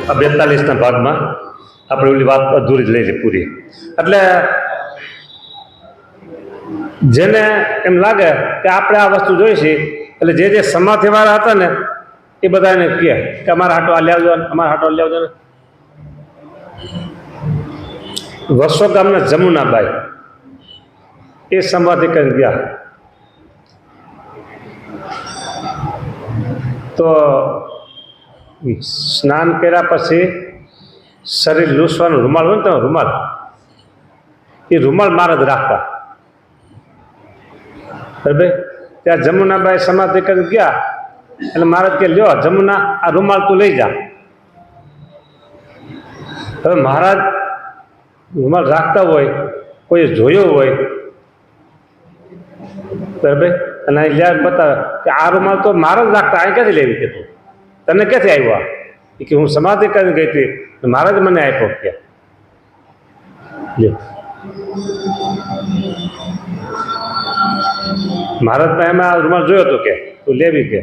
42ના ભાગમાં આપણે ઓલી વાત અધૂરી જ લઈ લઈએ પૂરી. એટલે જેને એમ લાગે કે આપણે આ વસ્તુ જોઈ છે, એટલે જે સમાધિવાળા હતા ને એ બધા એને કહે કે અમારા હાટો આ લેવજો ને, અમારા હાટો લેવજો ને. વસો ગામના જમુનાબાઈ એ સમાધિ કરી ગયા. તો સ્નાન કર્યા પછી શરીર લૂસવાનો રૂમાલ હોય ને, તો રૂમાલ એ રૂમાલ મારા જ રાખતા. બરાબર. ત્યાં જમુનાબાઈ સમાધિ કરી ગયા એટલે મહારાજ કે લ્યો જમુના આ રૂમાલ તું લઈ જા. હવે મહારાજ રૂમાલ રાખતા હોય, કોઈ જોયો હોય, બરાબર, અને લ્યા બતાવે કે આ રૂમાલ તો મારા જ રાખતા, અહીં ક્યાંથી લેવી કે તું તને ક્યાંથી આવ્યો? કે હું સમાધિ કરી ગઈ હતી, મહારાજ મને આપ્યો કે મહારાજ પાસે એમાં રૂમાલ જોયો હતો કે તું લેવી કે.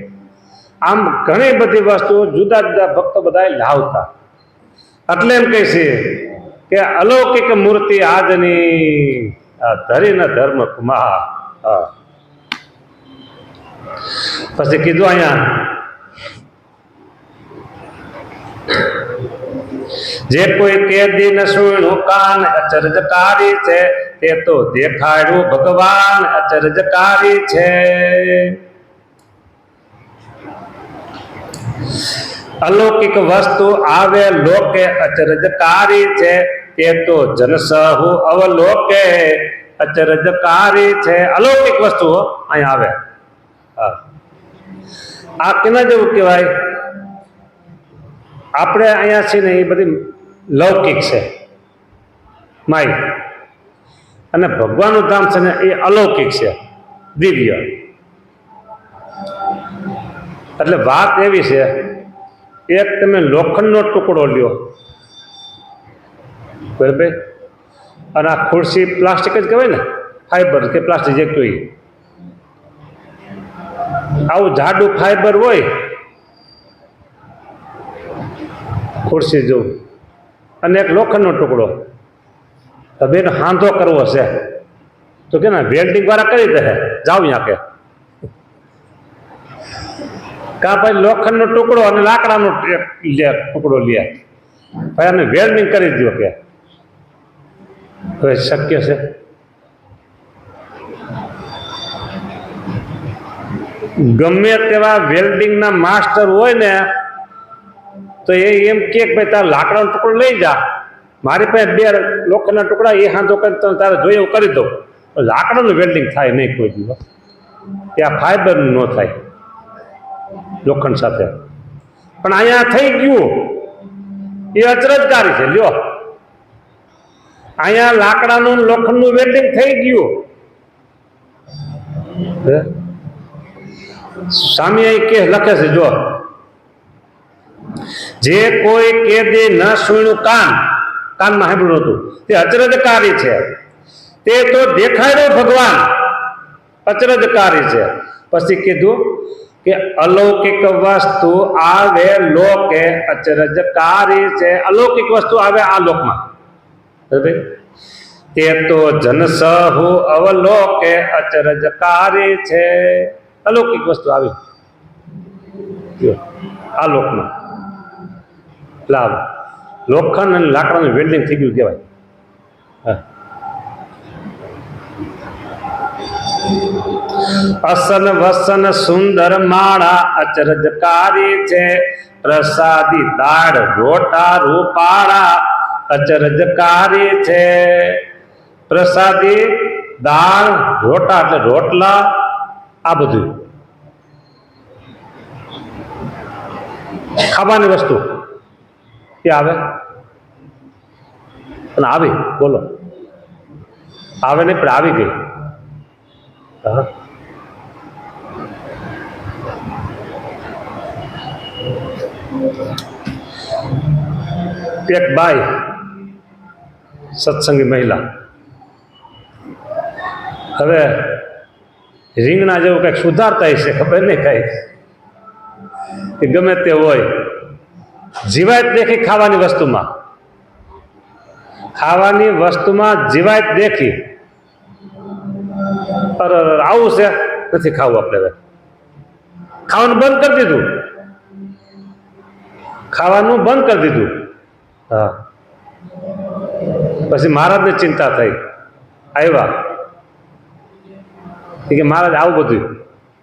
આમ ઘણી બધી વસ્તુઓ જુદા જુદા ભક્તો બધા લાવતા. એટલે એમ કહે છે કે અલૌકિક મૂર્તિ આજની ધરી ન ધર્મ કુમાર. પછી કીધું અહીંયા જે કોઈ કેદી ન સુણ્યું કાન અચરજકારી છે, તે તો દેખાડ્યું ભગવાન અચરજકારી છે. અલૌકિક વસ્તુ આવે લોકે અચરજકારી છે, તે તો જનસહુ અવલોકે અચરજકારી છે. અલૌકિક વસ્તુઓ અહીંયા આવે. આ કેના જેવું કહેવાય? આપણે અહીંયા છે ને એ બધી લૌકિક છે માય, અને ભગવાનનું ધામ છે ને એ અલૌકિક છે, દિવ્ય. એટલે વાત એવી છે, એક તમે લોખંડનો ટુકડો લ્યો, બરાબર, અને આ ખુરશી પ્લાસ્ટિક જ કહેવાય ને, ફાઈબર કે પ્લાસ્ટિક જે કહેવાય, આવું જાડું ફાઈબર હોય ખુરશી જેવું, અને એક લોખંડનો ટુકડો. તો બેનો હાંધો કરવો છે તો કે ના વેલ્ડિંગ વાળા કરી દે, જાવ ત્યાં કે કા ભાઈ લોખંડનો ટુકડો અને લાકડાનો ટુકડો લે, ભાઈ આને વેલ્ડિંગ કરી દો કે. હવે શક્ય છે? ગમે તેવા વેલ્ડિંગના માસ્ટર હોય ને તો એ એમ કે ભાઈ તારે લાકડાનો ટુકડો લઈ જા, મારી પાસે 2 લોખંડના ટુકડા એ હાંધો કરી તારે જોઈએ એવું કરી દો. લાકડાનું વેલ્ડિંગ થાય નહીં કોઈ દિવસ, ત્યાં ફાઈબરનું ન થાય લોખંડ સાથે. પણ અહીંયા થઈ ગયું, એ અચરજકારી છે. લ્યો અહીંયા લાકડાનું લોખંડનું વેલ્ડિંગ થઈ ગયું. સ્વામી અહીં કે લખે છે, જો જે કોઈ કેદી ન સુણ્યું કાનમાં સાંભળ્યું હતું તે અચરજકારી છે, તે તો દેખાડ્યો ભગવાન અચરજકારી છે. પછી કીધું કે અલૌકિક વસ્તુ આવે લોકે અચરજકારી છે. અલૌકિક વસ્તુ આવે આ લોકમાં, તે તો જનસહુ અવલોકે અચરજકારી છે. અલૌકિક વસ્તુ આવી આ લોકમાં. લાભ લોખંડ અને લાકડાનું વેલ્ડિંગ થઈ ગયું કહેવાય. અસન વસન સુંદર માળા અચરજકારી છે, પ્રસાદી દાળ રોટા રૂપાળા અચરજકારી છે. પ્રસાદી દાળ રોટા એટલે રોટલા, આ બધું ખાવાની વસ્તુ એ આવે. અને આવી બોલો આવે નહીં, પણ આવી ગઈ. એક બાઈ સત્સંગી મહિલા, હવે રીંગણા જેવું કંઈક સુધારતા હશે, ખબર નહીં કઈ, ગમે તે હોય જીવાત દેખી ખાવાની વસ્તુમાં, ખાવાની વસ્તુમાં જીવાત દેખી, આવું છે, નથી ખાવું આપણે, હવે ખાવાનું બંધ કરી દીધું, ખાવાનું બંધ કરી દીધું. હા, પછી મહારાજને ચિંતા થઈ, આવ્યા કે મહારાજ આવું બધું.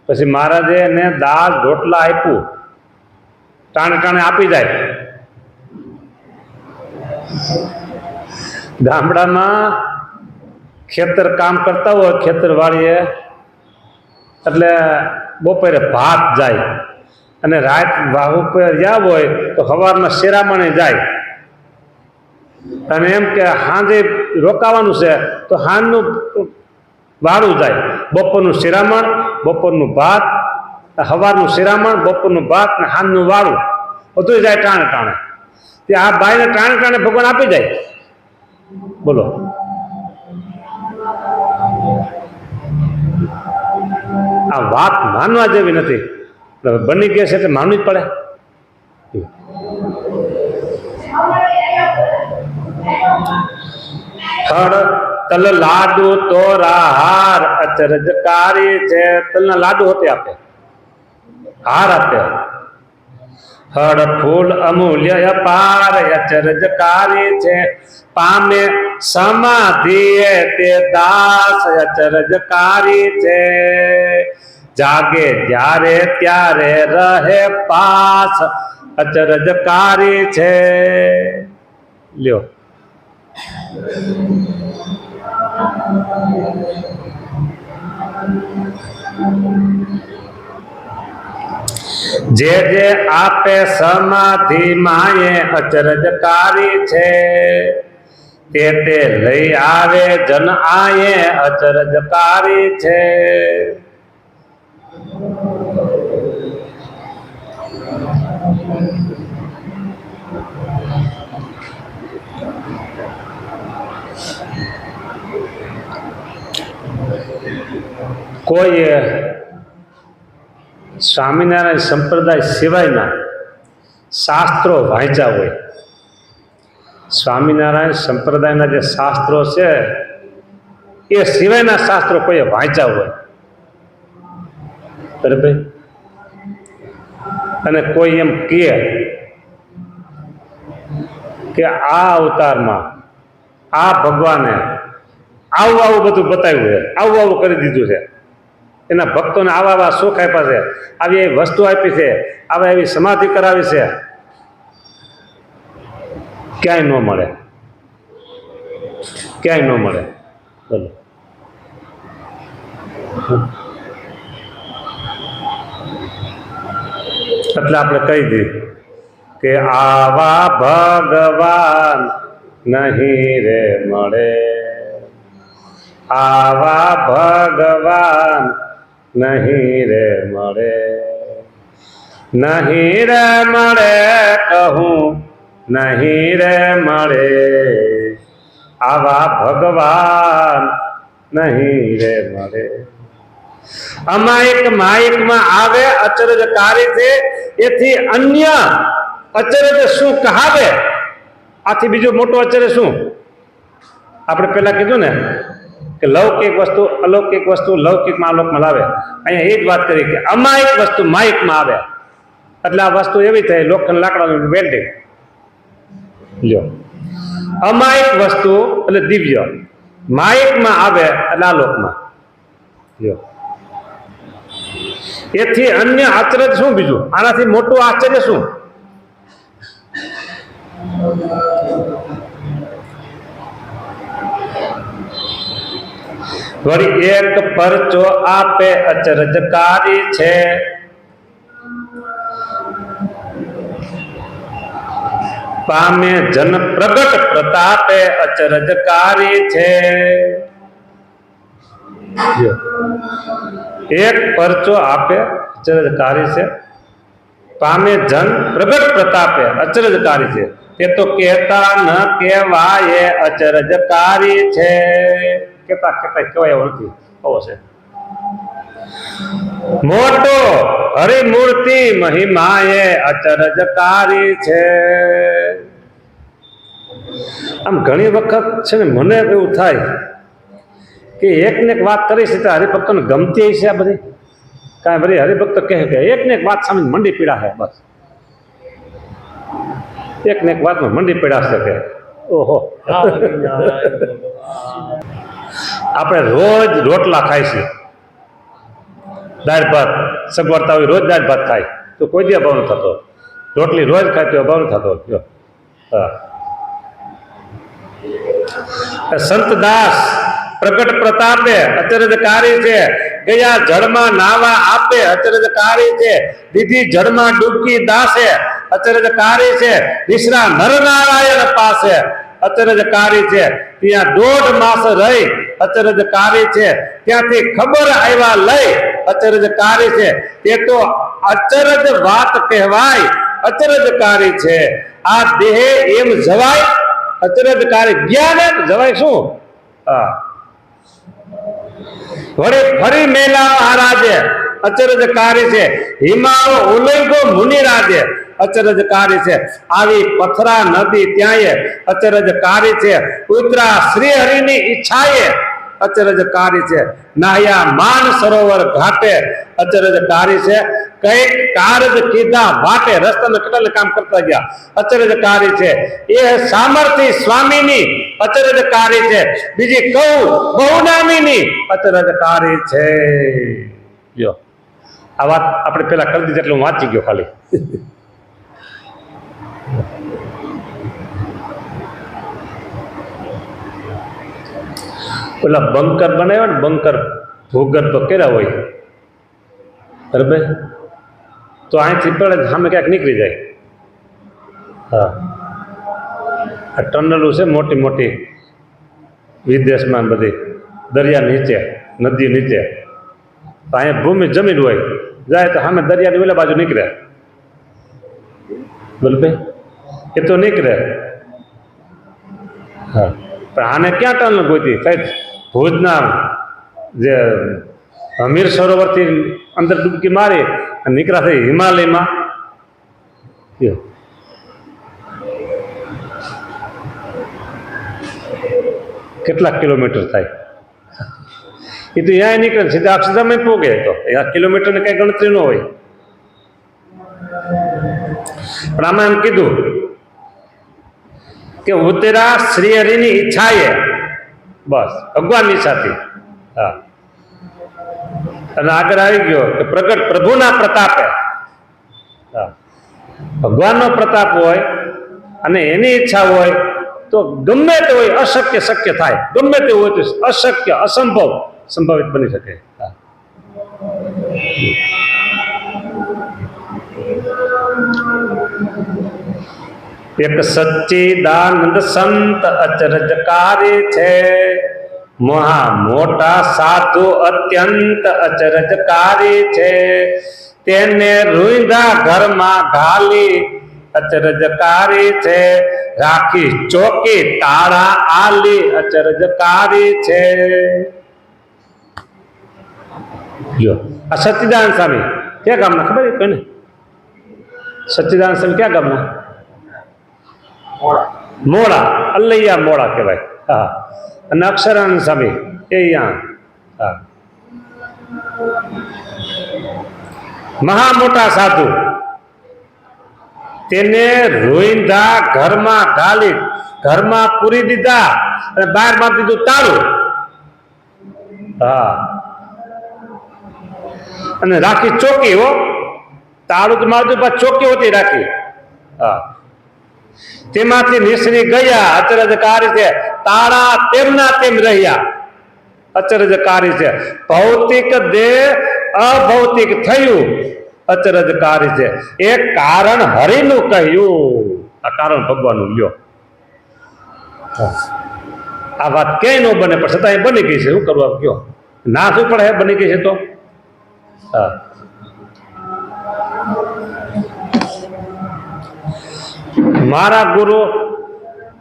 પછી મહારાજે એને દાળ રોટલા આપ્યું, ટાણે ટાણે આપી જાય. ગામડામાં ખેતર કામ કરતા હોય, ખેતર વાળીએ, એટલે બપોરે ભાત જાય, અને રાત ઉપર જ્યાં હોય તો સવારમાં શેરામણે જાય, અને એમ કે સાંજે રોકાવાનું છે તો સાંજનું વાળું જાય. બપોરનું શિરામણ, બપોરનું ભાત, સવારનું શિરામણ, બપોરનું ભાત ને સાંજનું વાળું, બધું જાય ટાણે ટાણે. તે આ બાઈને ટાણે ટાણે ભગવાન આપી જાય. બોલો, આ વાત માનવા જેવી નથી. બની ગઈ છે એટલે માનવું જ પડે. હળ તલ લાડુ તોરા હાર અચરજકારી છે. તલના લાડુ હોતે આપે, હાર આપે. હળ ફૂલ અમૂલ્ય અપાર અચરજકારી છે. પામે સમાધિ તે દાસ અચરજકારી છે. જાગે જ્યારે ત્યારે રહે પાસ અચરજકારી છે. લ્યો, જે જે આપે સમાધિ માએ અચરજકારી છે. તે લઈ આવે જન આયે અચરજકારી છે. કોઈ સ્વામિનારાયણ સંપ્રદાય સિવાયના શાસ્ત્રો વાંચ્યા હોય, સ્વામિનારાયણ સંપ્રદાયના જે શાસ્ત્રો છે એ સિવાયના શાસ્ત્રો કોઈએ વાંચ્યા હોય, બરાબર, અને કોઈ એમ કે આ અવતારમાં આ ભગવાને આવું આવું બધું બતાવ્યું છે, આવું આવું કરી દીધું છે, એના ભક્તોને આવા આવા સુખ આપ્યા છે, આવી એવી વસ્તુ આપી છે, આવા એવી સમાધિ કરાવી છે, ક્યાંય ન મળે, ક્યાંય ન મળે. બોલો, એટલે આપણે કહી દઈએ કે આવા ભગવાન નહીં રે મળે, આવા ભગવાન નહીં રે મળે, નહીં રે મળે કહું, નહીં રે મળે, આવા ભગવાન નહીં રે મળે. અમાયક માયકમાં આવે અચરજકારી છે, એથી અન્ય અચરજ શું કહાવે? આથી બીજું મોટું અચરજ શું? આપણે પેલા કીધું ને કે લૌકિક વસ્તુ અલૌકિક વસ્તુ લૌકિકમાં અલૌકમાં લાવે. અહીંયા એ જ વાત કરી કે અમાયક વસ્તુ માયકમાં આવે, એટલે આ વસ્તુ એવી થઈ લોખંડ લાકડાનું વેલ્ડિંગ. લ્યો, અમાયક વસ્તુ એટલે દિવ્ય, માયકમાં આવે એટલે આલોકમાં. લ્યો, એથી અન્ય આશ્ચર્ય શું બીજું? આનાથી મોટું આશ્ચર્ય શું? વળી એક પરચો આપે અચરજકારી છે, પામે જન પ્રગટ પ્રતાપે અચરજકારી છે. એક પરચો આપે અચરજકારી છે, પામે જન પ્રગટ પ્રતાપે અચરજકારી છે. તે તો કહેતા ન કહેવાય અચરજકારી છે. કેતા કેતા કહેવાય એવું નથી, આવો છે. મોટો હરિમૂર્તિ મહિમાએ અચરજકારી છે. આમ ઘણી વખત છે ને મને એવું થાય કે એક ને એક વાત કરી છે તો હરિભક્તોને ગમતી છે આ બધી, કાંઈ બધી હરિભક્તો કહે કે એક ને એક વાત સામે મંડી પીડા છે, બસ એક ને એક વાતમાં મંડી પીડા છે કે ઓહો આપણે રોજ રોટલા ખાય છે, દાળ ભાત સગવડતા હોય રોજ દાળ ભાત ખાય તો કોઈ દી અભાવ ન થતો, રોટલી રોજ ખાય તો અભાવ ન થતો. હા, સંતદાસ પ્રગટ પ્રતાપે અચરજકારી છે, ગયા જળમાં નાવા આપે અચરજકારી છે, દીધી જળમાં ડૂબકી દાસે અચરજકારી છે, વિશ્રા નરનારાયણ પાસે અચરજકારી છે, ત્યાં 1.5 માસ રહી અચરજકારી છે, ત્યાંથી ખબર આવ્યા લઈ અચરજકારી છે, તે તો અચરજ વાત કહેવાય અચરજકારી છે. આ દેહ એમ જવાય અચરજકારી, જ્ઞાન જવાય શું? હા, વળી ફરી મેલા મહારાજે અચરજકારી છે, હિમાલય ઉલ્લંઘો મુનિરાજે અચરજકારી છે, આવી પથરા નદી ત્યાંય અચરજકારી છે, ઉતરા શ્રી હરિની ઈચ્છાએ અચરજકારી છે, નાહ્યા માન સરોવર ઘાટે અચરજકારી છે, કઈક કારજ કીધા વાટે રસ્તામાં કેટલા કામ કરતા ગયા અચરજકારી છે, એ સામર્થ્ય સ્વામીની અચરજકારી છે, બીજી કહું બહુનામીની અચરજકારી છે. જો આ વાત આપણે પેલા કરી દીધી એટલે હું વાંચી ગયો ખાલી. પેલા બંકર બનાવ્યા ને, બંકર ભૂગર્ભ તો કર્યા હોય બરાબર, તો અહીંથી પડે સામે ક્યાંક નીકળી જાય. હા, આ ટનલું છે મોટી મોટી વિદેશમાં બધી દરિયા નીચે નદી નીચે, તો અહીંયા ભૂમિ જમીન હોય, જાય તો સામે દરિયાની ઓલા બાજુ નીકળે બરાબર, એ તો નીકળે. હા, પણ આને ક્યાં ટનલ ગોતી? સાહેબ ભુજના જે હમીર સરોવરથી અંદર ડૂબકી મારી અને નીકળ્યા થઈ હિમાલયમાં. કેટલા કિલોમીટર થાય એ તો ત્યાં નીકળે, સીધા અક્ષરધામ પોગે, તો આ કિલોમીટરની કઈ ગણતરી ન હોય. પણ આમાં એમ કીધું કે ઉતરા શ્રી હરિની ઈચ્છાએ, બસ ભગવાનની ઈચ્છાથી. હા, અને આગળ આવી ગયો કે પ્રગટ પ્રભુના પ્રતાપે. હા, ભગવાનનો પ્રતાપ હોય અને એની ઈચ્છા હોય તો ગમે તે હોય અશક્ય શક્ય થાય, ગમે તે હોય તો અશક્ય અસંભવ સંભવિત બની શકે. હા, એક સચ્ચિદાનંદ સંત અચરજકારી છે, મહા મોટા સાધુ અત્યંત અચરજકારી છે, તેને રૂંધા ઘરમાં ઘાલી અચરજકારી છે, રાખી ચોકી તાળા આલી અચરજકારી છે. જો આ સચ્ચિદાનંદ સ્વામી ક્યાં ગામના ખબર છે કોઈને? સચ્ચિદાનંદ સ્વામી ક્યાં ગામના? મોડા, અલૈયા મોડા કહેવાય. હા, અને અક્ષરાનંદ સ્વામી એ અહીંયા. હા, મહા મોટા સાધુ, તેને રોઈંધા ઘરમાં ઘાલી, ઘરમાં પૂરી દીધા અને બહાર મારી દીધું તાળું. હા, અને રાખી ચોકી, હો તાળું તો મારતું પણ ચોકી હોતી રાખી. હા, તેમાંથી નિસરી ગયા અચરજકારી છે, તાળા તેમના તેમ રહ્યા અચરજકારી છે, ભૌતિક દેહ અભૌતિક થયું અચરજકારી છે, એ કારણ હરિનું કહ્યું. આ કારણ ભગવાનનું લ્યો. આ વાત ક્યાંય ન બને પણ છતાં એ બની ગઈ છે, શું કરવું કયો? ના શું પડે બની ગઈ છે તો. હા, મારા ગુરુ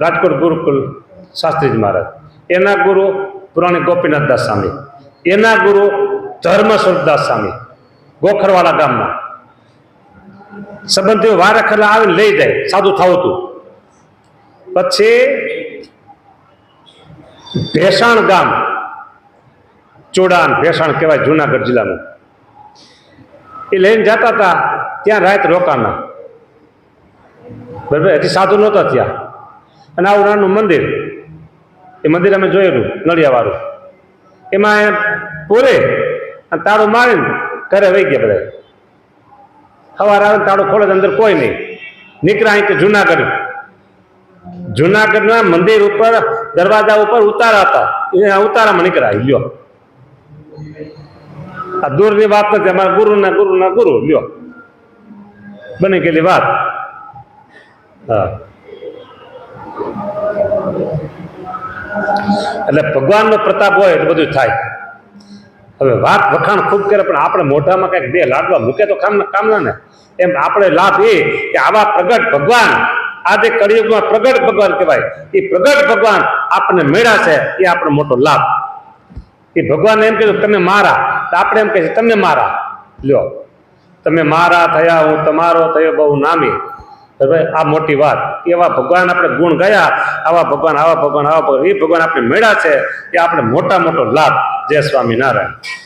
રાજકોટ ગુરુકુલ શાસ્ત્રીજી મહારાજ, એના ગુરુ પુરાણી ગોપીનાથ દાસ સ્વામી, એના ગુરુ ધર્મ સ્વરૂપદાસ સ્વામી ગોખરવાડા ગામના સંબંધીઓ વારે ખરા આવીને લઈ જાય સાદું થવું હતું. પછી ભેસાણ ગામ, ચોડાન ભેસાણ કહેવાય જુનાગઢ જિલ્લાનું, એ લઈને જતા હતા. ત્યાં રાત રોકાણા, બરાબર. હજી સાધુ નહોતા ત્યાં. અને આવું નાનું મંદિર, એ મંદિર અમે જોયેલું નળિયાવાળું. એમાં પૂરે અને તાળું મારીને ઘરે વહી ગયા બધા. સવાર આવે તાળું ખોલે અંદર કોઈ નહીં. નીકળ્યા અહીંથી જુનાગઢ. જુનાગઢના મંદિર ઉપર દરવાજા ઉપર ઉતારા હતા, એ ઉતારામાં નીકળ્યા. લ્યો, આ દૂરની વાત નથી, અમારા ગુરુના ગુરુ લ્યો, બની ગયેલી વાત. હા, એટલે ભગવાનનો પ્રતાપ હોય એટલે બધું થાય. હવે વાત વખાણ ખૂબ કરે, પણ આપણે મોઢામાં કંઈક બે લાડવા મૂકે તો કામના ને. એમ આપણે લાભ એ કે આવા પ્રગટ ભગવાન, આજે કળિયુગમાં પ્રગટ ભગવાન કહેવાય, એ પ્રગટ ભગવાન આપણને મળ્યા છે, એ આપણો મોટો લાભ. એ ભગવાન એમ કીધું તમે મારા, તો આપણે એમ કહે છે તમે મારા. લ્યો, તમે મારા થયા, હું તમારો થયો, બહુ નામી. આ મોટી વાત. એવા ભગવાન આપણે ગુણ ગયા, આવા ભગવાન આવા ભગવાન આવા ભગવાન, એ ભગવાન આપણે મળ્યા છે, એ આપણે મોટા મોટો લાભ. જય સ્વામિનારાયણ.